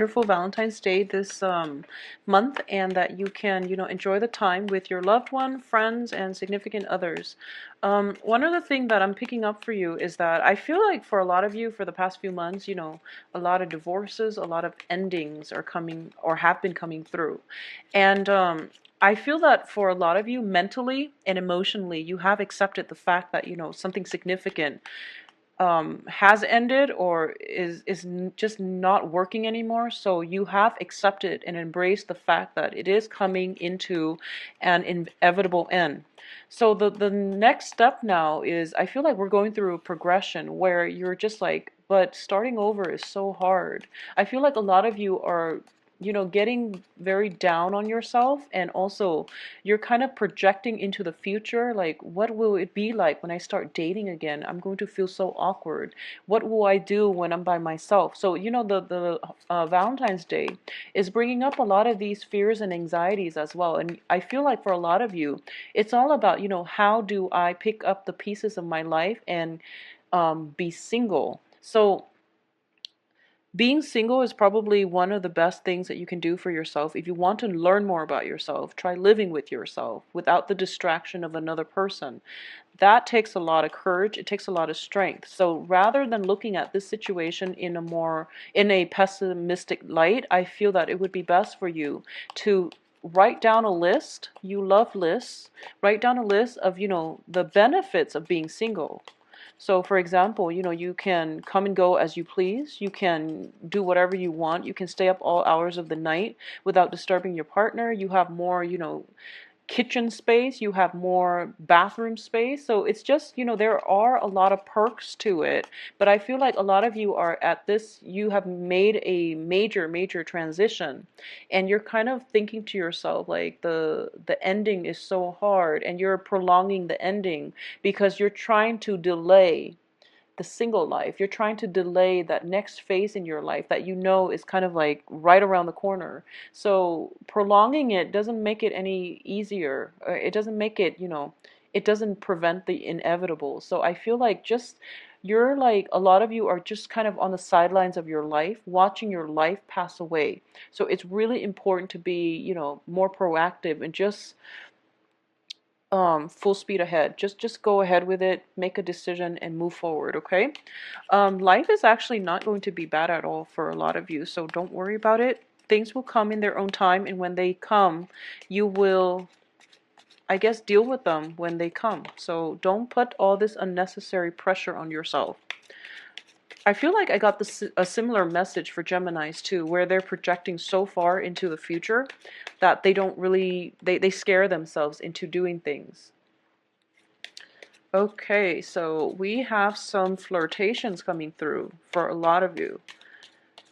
wonderful Valentine's Day this month, and that you can, enjoy the time with your loved one, friends, and significant others. One other thing that I'm picking up for you is that I feel like for a lot of you for the past few months, a lot of divorces, a lot of endings are coming or have been coming through. And I feel that for a lot of you, mentally and emotionally, you have accepted the fact that, something significant has ended or is just not working anymore. So you have accepted and embraced the fact that it is coming into an inevitable end. So the next step now is, I feel like we're going through a progression where you're just like, but starting over is so hard. I feel like a lot of you are, getting very down on yourself, and also you're kind of projecting into the future, like, what will it be like when I start dating again? I'm going to feel so awkward. What will I do when I'm by myself? So, the Valentine's Day is bringing up a lot of these fears and anxieties as well. And I feel like for a lot of you, it's all about, how do I pick up the pieces of my life and be single? So being single is probably one of the best things that you can do for yourself. If you want to learn more about yourself, try living with yourself without the distraction of another person. That takes a lot of courage. It takes a lot of strength. So rather than looking at this situation in a pessimistic light, I feel that it would be best for you to write down a list. You love lists. Write down a list of, the benefits of being single. So, for example, you can come and go as you please. You can do whatever you want. You can stay up all hours of the night without disturbing your partner. You have more, kitchen space. You have more bathroom space. So it's just, there are a lot of perks to it. But I feel like a lot of you are at this, you have made a major, major transition. And you're kind of thinking to yourself, like, the ending is so hard, and you're prolonging the ending because you're trying to delay the single life. You're trying to delay that next phase in your life that is kind of like right around the corner. So prolonging it doesn't make it any easier. It doesn't make it, it doesn't prevent the inevitable. So I feel like just you're like, a lot of you are just kind of on the sidelines of your life, watching your life pass away. So it's really important to be, more proactive and just full speed ahead. Just go ahead with it, make a decision, and move forward. Okay. Life is actually not going to be bad at all for a lot of you, so don't worry about it. Things will come in their own time, and when they come, you will, I guess, deal with them when they come. So don't put all this unnecessary pressure on yourself. I feel like I got a similar message for Geminis too, where they're projecting so far into the future that they don't really, they scare themselves into doing things. Okay, so we have some flirtations coming through for a lot of you.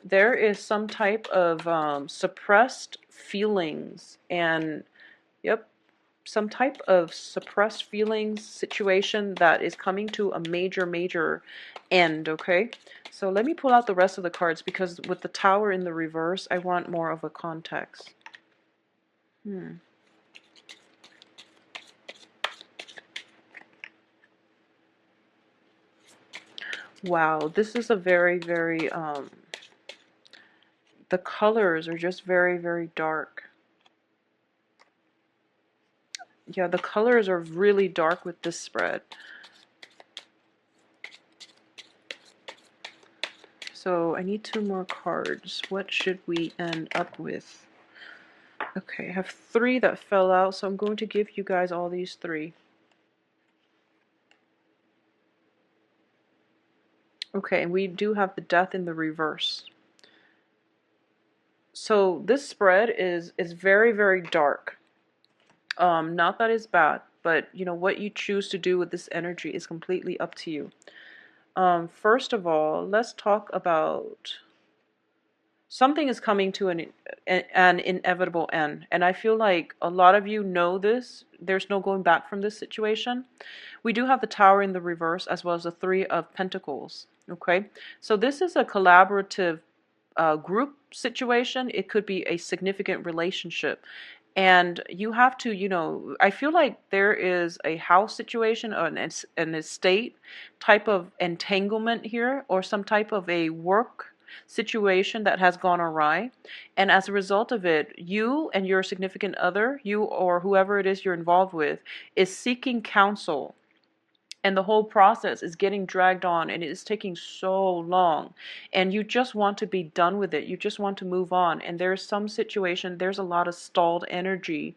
There is some type of suppressed feelings and, yep, some type of suppressed feelings situation that is coming to a major, major end, okay? So let me pull out the rest of the cards, because with the Tower in the reverse, I want more of a context. Wow, this is a very, very, the colors are just very, very dark. Yeah, the colors are really dark with this spread. So I need 2 more cards. What should we end up with? Okay, I have 3 that fell out, so I'm going to give you guys all these 3. Okay, and we do have the Death in the reverse. So this spread is very, very dark. Not that it's bad, but what you choose to do with this energy is completely up to you. First of all, let's talk about something is coming to an inevitable end. And I feel like a lot of you know this. There's no going back from this situation. We do have the Tower in the reverse, as well as the 3 of Pentacles. Okay, so this is a collaborative group situation. It could be a significant relationship. And you have to, I feel like there is a house situation or an estate type of entanglement here, or some type of a work situation that has gone awry. And as a result of it, you and your significant other, you or whoever it is you're involved with, is seeking counsel. And the whole process is getting dragged on and it is taking so long. And you just want to be done with it. You just want to move on. And there's some situation, there's a lot of stalled energy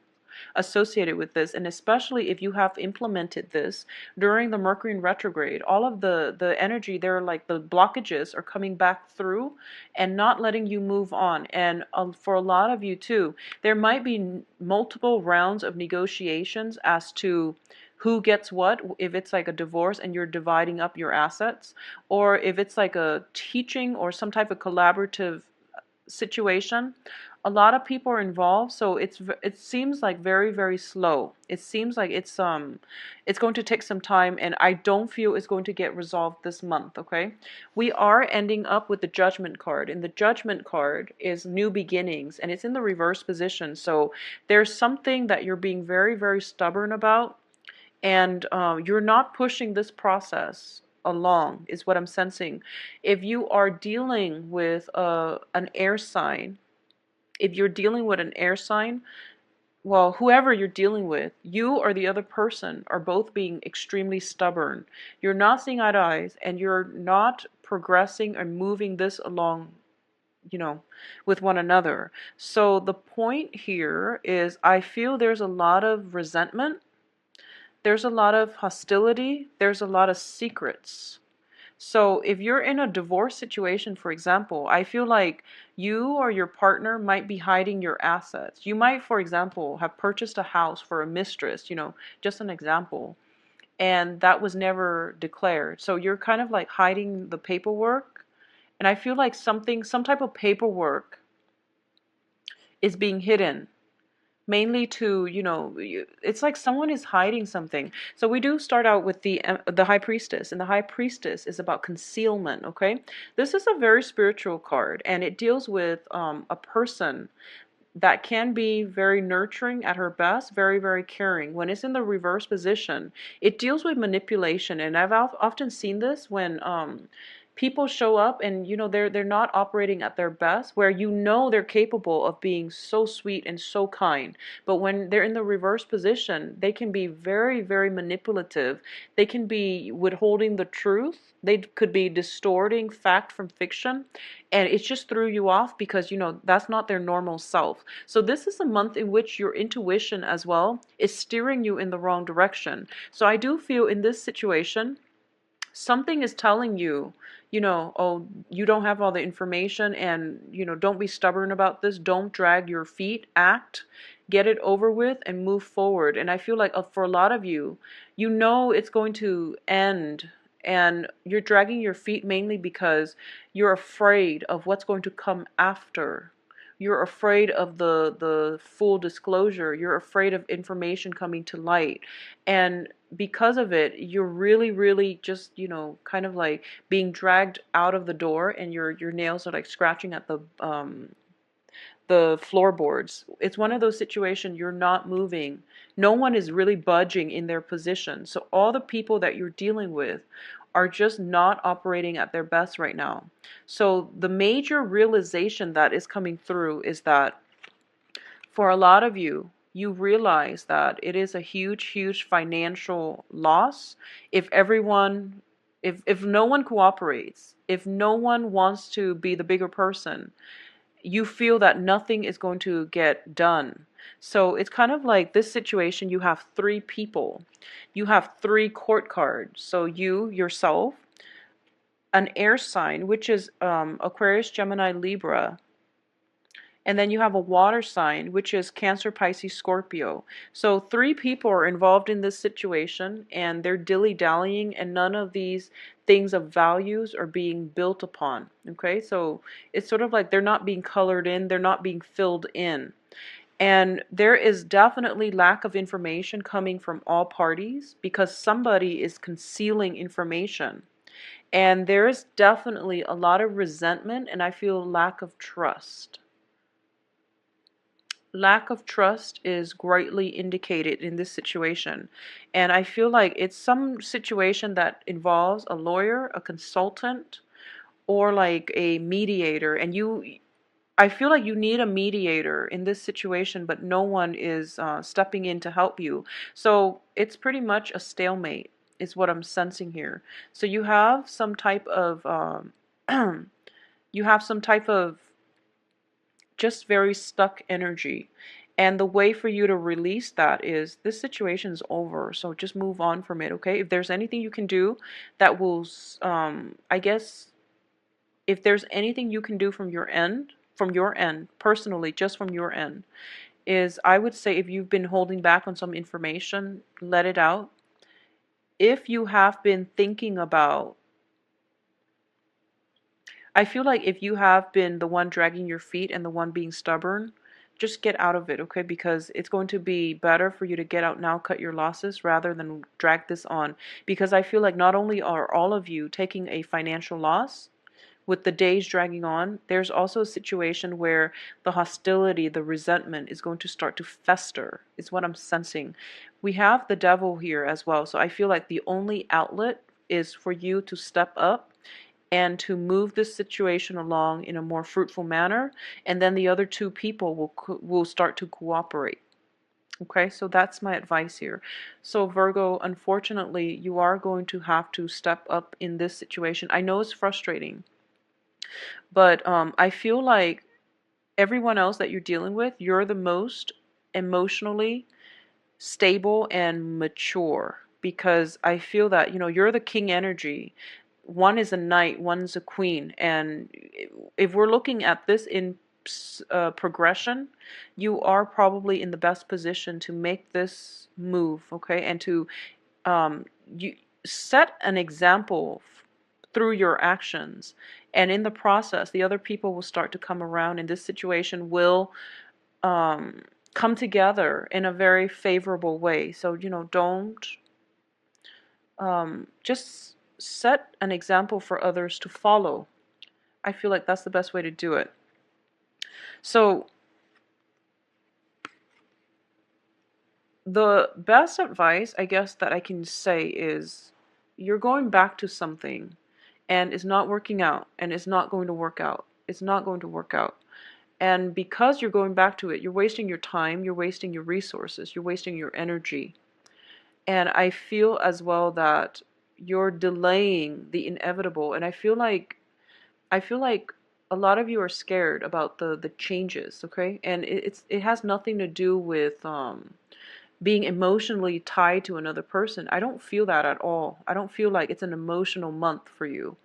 associated with this, and especially if you have implemented this during the Mercury in retrograde, all of the energy there, like the blockages are coming back through and not letting you move on. And for a lot of you too, there might be multiple rounds of negotiations as to who gets what, if it's like a divorce and you're dividing up your assets, or if it's like a teaching or some type of collaborative situation. A lot of people are involved, so it seems like very slow. It seems like it's going to take some time, and I don't feel it's going to get resolved this month. Okay, we are ending up with the Judgment card, and the Judgment card is new beginnings, and it's in the reverse position. So there's something that you're being very stubborn about, and you're not pushing this process along, is what I'm sensing. If you are dealing with an air sign, if you're dealing with an air sign, well, whoever you're dealing with, you or the other person are both being extremely stubborn. You're not seeing eye to eye, and you're not progressing or moving this along, with one another. So the point here is, I feel there's a lot of resentment, there's a lot of hostility, there's a lot of secrets. So if you're in a divorce situation, for example, I feel like you or your partner might be hiding your assets. You might, for example, have purchased a house for a mistress, just an example, and that was never declared. So you're kind of like hiding the paperwork. And I feel like some type of paperwork is being hidden, mainly to, it's like someone is hiding something. So we do start out with the High Priestess, and the High Priestess is about concealment. Okay, this is a very spiritual card, and it deals with a person that can be very nurturing at her best, very caring. When it's in the reverse position, it deals with manipulation, and I've often seen this when people show up and they're not operating at their best, where they're capable of being so sweet and so kind, but when they're in the reverse position, they can be very manipulative. They can be withholding the truth. They could be distorting fact from fiction, and it just threw you off because that's not their normal self. So this is a month in which your intuition as well is steering you in the wrong direction. So I do feel in this situation, something is telling you, oh, you don't have all the information, and, don't be stubborn about this. Don't drag your feet. Act, get it over with, and move forward. And I feel like for a lot of you, it's going to end, and you're dragging your feet mainly because you're afraid of what's going to come after. You're afraid of the full disclosure. You're afraid of information coming to light. And because of it, you're really just, kind of like being dragged out of the door, and your nails are like scratching at the floorboards. It's one of those situations, you're not moving. No one is really budging in their position. So all the people that you're dealing with are just not operating at their best right now. So the major realization that is coming through is that for a lot of you, you realize that it is a huge financial loss if everyone, if no one cooperates, if no one wants to be the bigger person. You feel that nothing is going to get done. So it's kind of like this situation, you have three people. You have three court cards. So you, yourself, an air sign, which is Aquarius, Gemini, Libra. And then you have a water sign, which is Cancer, Pisces, Scorpio. So three people are involved in this situation, and they're dilly-dallying, and none of these things of values are being built upon. Okay, so it's sort of like they're not being colored in, they're not being filled in. And there is definitely lack of information coming from all parties because somebody is concealing information. And there is definitely a lot of resentment, and I feel lack of trust. Lack of trust is greatly indicated in this situation. And I feel like it's some situation that involves a lawyer, a consultant, or like a mediator, and I feel like you need a mediator in this situation, but no one is stepping in to help you. So it's pretty much a stalemate, is what I'm sensing here. So you have some type of you have some type of just very stuck energy. And the way for you to release that is, this situation's over, so just move on from it, okay? If there's anything you can do that will, I guess, if there's anything you can do from your end, personally, just from your end, is I would say if you've been holding back on some information, let it out. If you have been thinking about, I feel like if you have been the one dragging your feet and the one being stubborn, just get out of it, okay? Because it's going to be better for you to get out now, cut your losses, rather than drag this on. Because I feel like not only are all of you taking a financial loss, with the days dragging on, there's also a situation where the hostility, the resentment is going to start to fester, is what I'm sensing. We have the devil here as well, so I feel like the only outlet is for you to step up and to move this situation along in a more fruitful manner, and then the other two people will start to cooperate. Okay, so that's my advice here. So Virgo, unfortunately, you are going to have to step up in this situation. I know it's frustrating, but I feel like everyone else that you're dealing with, you're the most emotionally stable and mature, because I feel that, you're the king energy. One is a knight, one's a queen. And if we're looking at this in progression, you are probably in the best position to make this move, okay? And to you set an example through your actions, and in the process the other people will start to come around, and this situation will um, come together in a very favorable way. So don't just set an example for others to follow. I feel like that's the best way to do it. So the best advice, I guess, that I can say is, you're going back to something and it's not working out, and it's not going to work out. It's not going to work out. And because you're going back to it, you're wasting your time, you're wasting your resources, you're wasting your energy. And I feel as well that you're delaying the inevitable. And I feel like a lot of you are scared about the changes, okay? And it has nothing to do with being emotionally tied to another person. I don't feel that at all. I don't feel like it's an emotional month for you.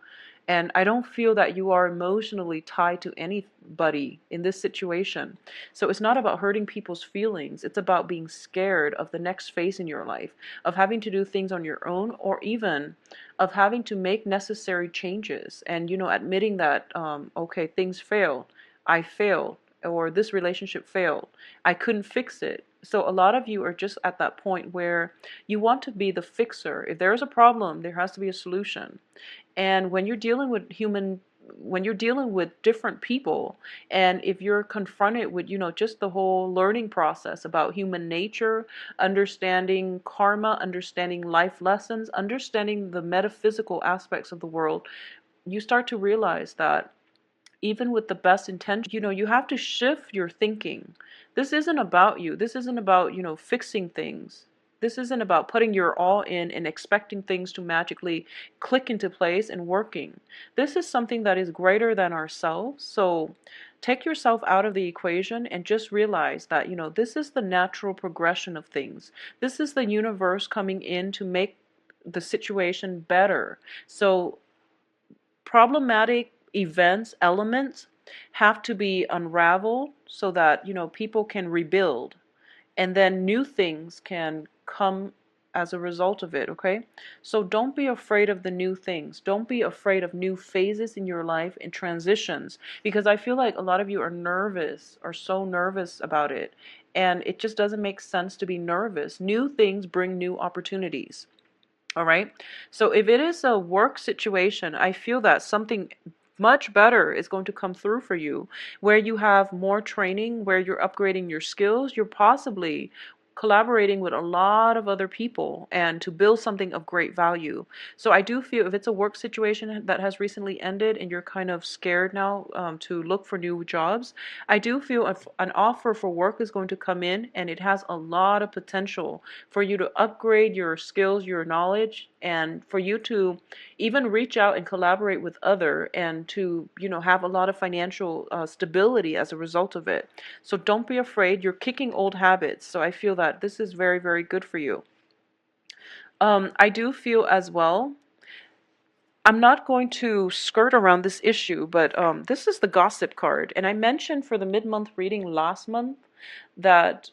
And I don't feel that you are emotionally tied to anybody in this situation. So it's not about hurting people's feelings. It's about being scared of the next phase in your life, of having to do things on your own, or even of having to make necessary changes. And, admitting that, okay, things failed. I failed, or this relationship failed. I couldn't fix it. So a lot of you are just at that point where you want to be the fixer. If there is a problem, there has to be a solution. And when you're dealing with different people, and if you're confronted with, just the whole learning process about human nature, understanding karma, understanding life lessons, understanding the metaphysical aspects of the world, you start to realize that even with the best intention, you have to shift your thinking. This isn't about you. This isn't about, fixing things. This isn't about putting your all in and expecting things to magically click into place and working. This is something that is greater than ourselves. So take yourself out of the equation and just realize that, this is the natural progression of things. This is the universe coming in to make the situation better. So problematic events, elements have to be unraveled so that, people can rebuild, and then new things can come as a result of it, okay? So don't be afraid of the new things. Don't be afraid of new phases in your life and transitions, because I feel like a lot of you are so nervous about it, and it just doesn't make sense to be nervous. New things bring new opportunities. All right. So if it is a work situation, I feel that something much better is going to come through for you, where you have more training, where you're upgrading your skills. You're possibly collaborating with a lot of other people and to build something of great value. So I do feel if it's a work situation that has recently ended and you're kind of scared now to look for new jobs, I do feel if an offer for work is going to come in and it has a lot of potential for you to upgrade your skills, your knowledge, and for you to even reach out and collaborate with other and to, you know, have a lot of financial stability as a result of it. So don't be afraid. You're kicking old habits. So I feel that this is very, very good for you. I do feel as well, I'm not going to skirt around this issue, but this is the gossip card. And I mentioned for the mid-month reading last month that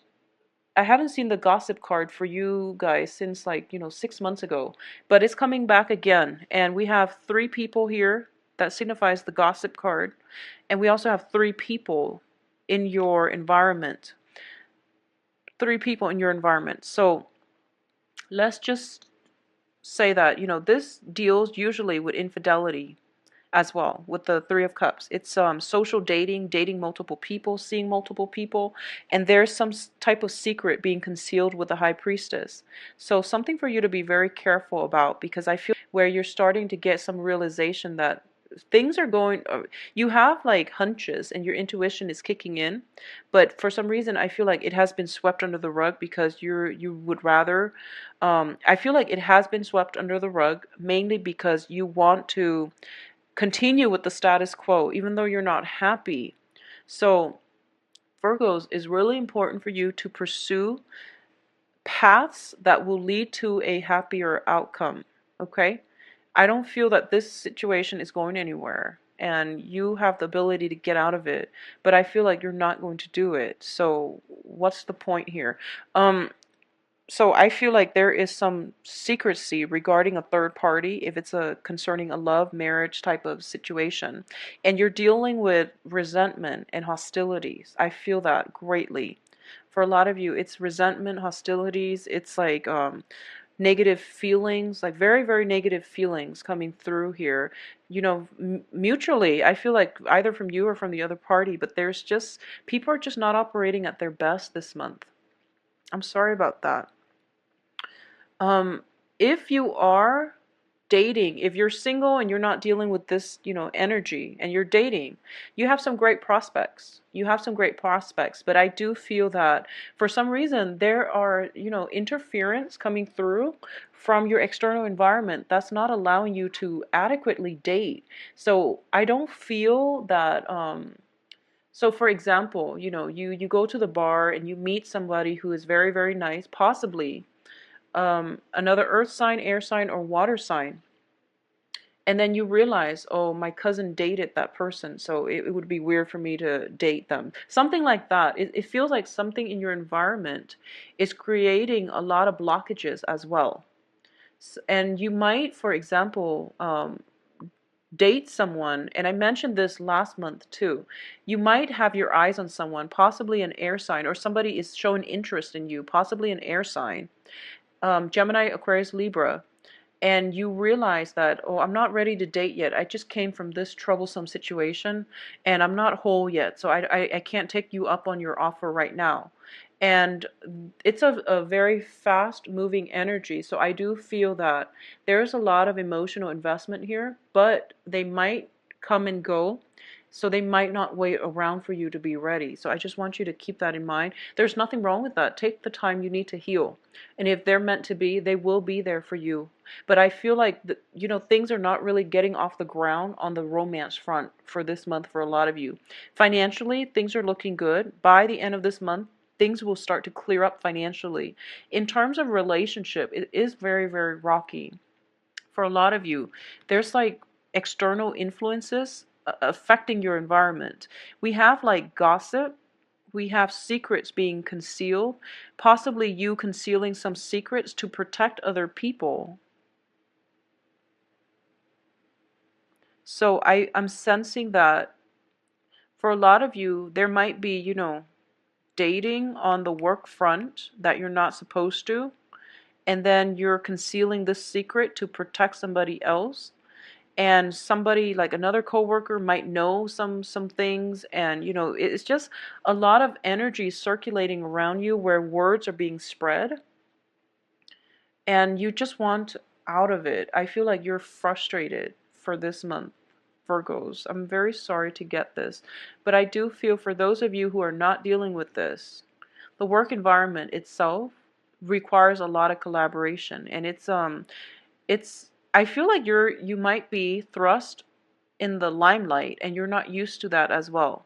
I haven't seen the gossip card for you guys since, like, 6 months ago, but it's coming back again. And we have three people here that signifies the gossip card. And we also have three people in your environment. Three people in your environment. So let's just say that, this deals usually with infidelity as well with the Three of Cups. It's social dating, dating multiple people, seeing multiple people, and there's some type of secret being concealed with the High Priestess. So something for you to be very careful about, because I feel where you're starting to get some realization that things are going, you have like hunches and your intuition is kicking in, but for some reason I feel like it has been swept under the rug because you would rather, I feel like it has been swept under the rug mainly because you want to continue with the status quo even though you're not happy. So Virgos, is really important for you to pursue paths that will lead to a happier outcome. Okay, I don't feel that this situation is going anywhere and you have the ability to get out of it, but I feel like you're not going to do it. So what's the point here? So I feel like there is some secrecy regarding a third party if it's a concerning a love marriage type of situation, and you're dealing with resentment and hostilities. I feel that greatly. For a lot of you, it's resentment, hostilities. It's like negative feelings, like very, very negative feelings coming through here. Mutually, I feel like either from you or from the other party, but there's just, people are just not operating at their best this month. I'm sorry about that. Um, if you are dating, if you're single and you're not dealing with this, energy and you're dating, you have some great prospects. You have some great prospects, but I do feel that for some reason there are, interference coming through from your external environment that's not allowing you to adequately date. So I don't feel that, so for example, you go to the bar and you meet somebody who is very, very nice, possibly another earth sign, air sign, or water sign. And then you realize, oh, my cousin dated that person, so it would be weird for me to date them. Something like that. It feels like something in your environment is creating a lot of blockages as well. And you might, for example, date someone, and I mentioned this last month too. You might have your eyes on someone, possibly an air sign, or somebody is showing interest in you, possibly an air sign. Gemini, Aquarius, Libra, and you realize that, oh, I'm not ready to date yet. I just came from this troublesome situation and I'm not whole yet. So I can't take you up on your offer right now. And it's a very fast moving energy. So I do feel that there's a lot of emotional investment here, but they might come and go. So they might not wait around for you to be ready. So I just want you to keep that in mind. There's nothing wrong with that. Take the time you need to heal. And if they're meant to be, they will be there for you. But I feel like, things are not really getting off the ground on the romance front for this month for a lot of you. Financially, things are looking good. By the end of this month, things will start to clear up financially. In terms of relationship, it is very, very rocky. For a lot of you, there's like external influences affecting your environment. We have like gossip, we have secrets being concealed, possibly you concealing some secrets to protect other people. So I'm sensing that for a lot of you, there might be, dating on the work front that you're not supposed to, and then you're concealing this secret to protect somebody else. and somebody like another coworker might know some things, and it's just a lot of energy circulating around you where words are being spread, and you just want out of it. I feel like you're frustrated for this month, Virgos. I'm very sorry to get this, but I do feel for those of you who are not dealing with this, the work environment itself requires a lot of collaboration, and it's I feel like you might be thrust in the limelight and you're not used to that as well.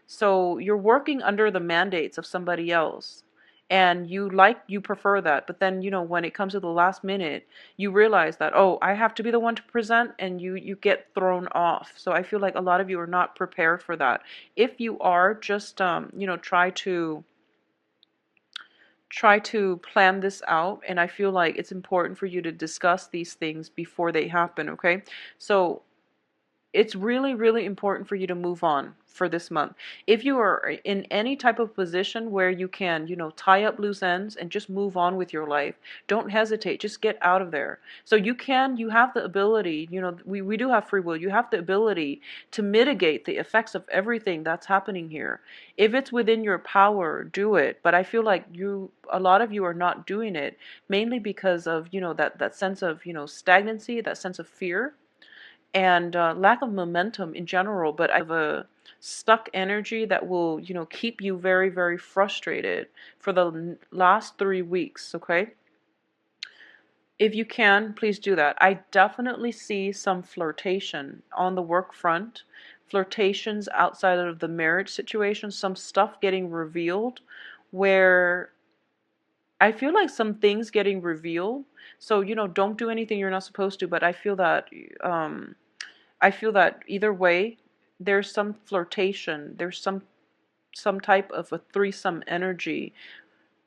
So you're working under the mandates of somebody else, and you prefer that, but then when it comes to the last minute, you realize that, oh, I have to be the one to present, and you get thrown off. So I feel like a lot of you are not prepared for that. If you are, just try to plan this out, and I feel like it's important for you to discuss these things before they happen, okay? So it's really, really important for you to move on for this month. If you are in any type of position where you can, tie up loose ends and just move on with your life, don't hesitate. Just get out of there. So you have the ability, we do have free will. You have the ability to mitigate the effects of everything that's happening here. If it's within your power, do it. But I feel like a lot of you are not doing it, mainly because of, that sense of, stagnancy, that sense of fear, and lack of momentum in general. But I have a stuck energy that will, keep you very, very frustrated for the last 3 weeks, okay? If you can, please do that. I definitely see some flirtation on the work front, flirtations outside of the marriage situation, some stuff getting revealed where I feel like some things getting revealed. So, don't do anything you're not supposed to, but um, I feel that either way, there's some flirtation, there's some type of a threesome energy.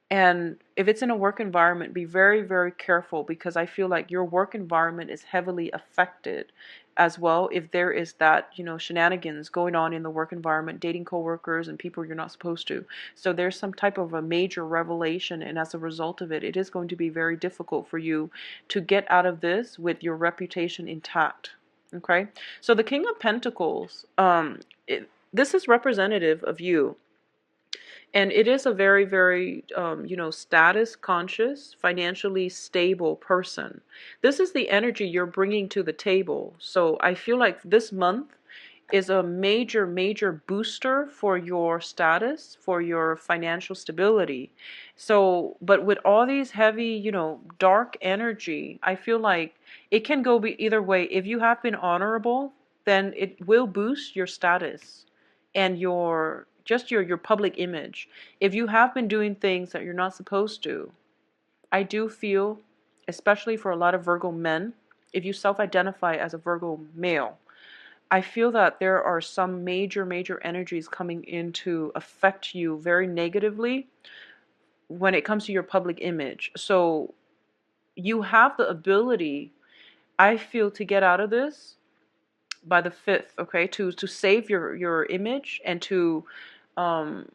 And if it's in a work environment, be very, very careful, because I feel like your work environment is heavily affected as well if there is that, shenanigans going on in the work environment, dating coworkers and people you're not supposed to. So there's some type of a major revelation, and as a result of it, it is going to be very difficult for you to get out of this with your reputation intact. Okay? So the King of Pentacles, this is representative of you. And it is a very, very, status conscious, financially stable person. This is the energy you're bringing to the table. So I feel like this month is a major, major booster for your status, for your financial stability. So, but with all these heavy, dark energy, I feel like it can go either way. If you have been honorable, then it will boost your status and your public image. If you have been doing things that you're not supposed to, I do feel, especially for a lot of Virgo men, if you self-identify as a Virgo male, I feel that there are some major, major energies coming in to affect you very negatively when it comes to your public image. So you have the ability, I feel, to get out of this by the 5th, okay, to save your image and to um,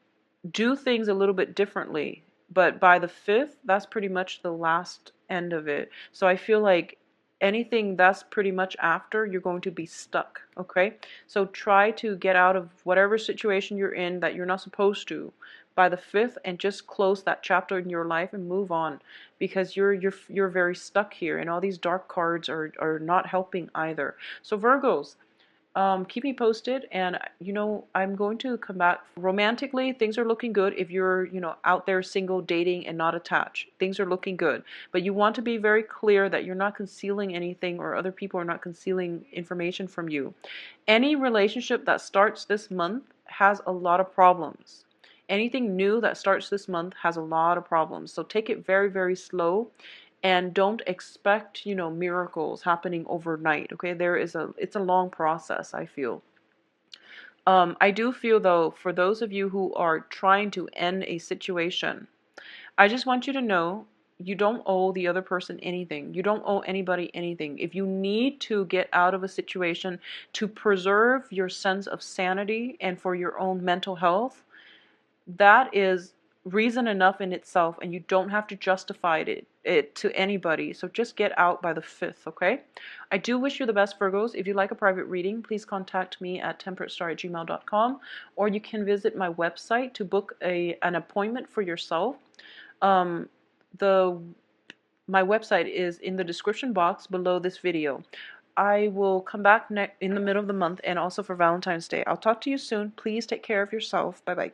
do things a little bit differently. But by the 5th, that's pretty much the last end of it. So I feel like anything that's pretty much after, you're going to be stuck, okay? So try to get out of whatever situation you're in that you're not supposed to by the 5th, and just close that chapter in your life and move on, because you're very stuck here, and all these dark cards are not helping either. So Virgos, keep me posted, and I'm going to come back. Romantically, things are looking good. If you're out there single, dating, and not attached, things are looking good. But you want to be very clear that you're not concealing anything, or other people are not concealing information from you. Any relationship that starts this month has a lot of problems. Anything new that starts this month has a lot of problems. So take it very, very slow, and don't expect, miracles happening overnight. Okay, it's a long process, I feel. I do feel, though, for those of you who are trying to end a situation, I just want you to know you don't owe the other person anything. You don't owe anybody anything. If you need to get out of a situation to preserve your sense of sanity and for your own mental health, that is reason enough in itself, and you don't have to justify it it to anybody. So just get out by the 5th, okay? I do wish you the best, Virgos. If you'd like a private reading, please contact me at temperatestar@gmail.com, or you can visit my website to book an appointment for yourself. Um, the My website is in the description box below this video. I will come back in the middle of the month and also for Valentine's Day. I'll talk to you soon. Please take care of yourself. Bye-bye.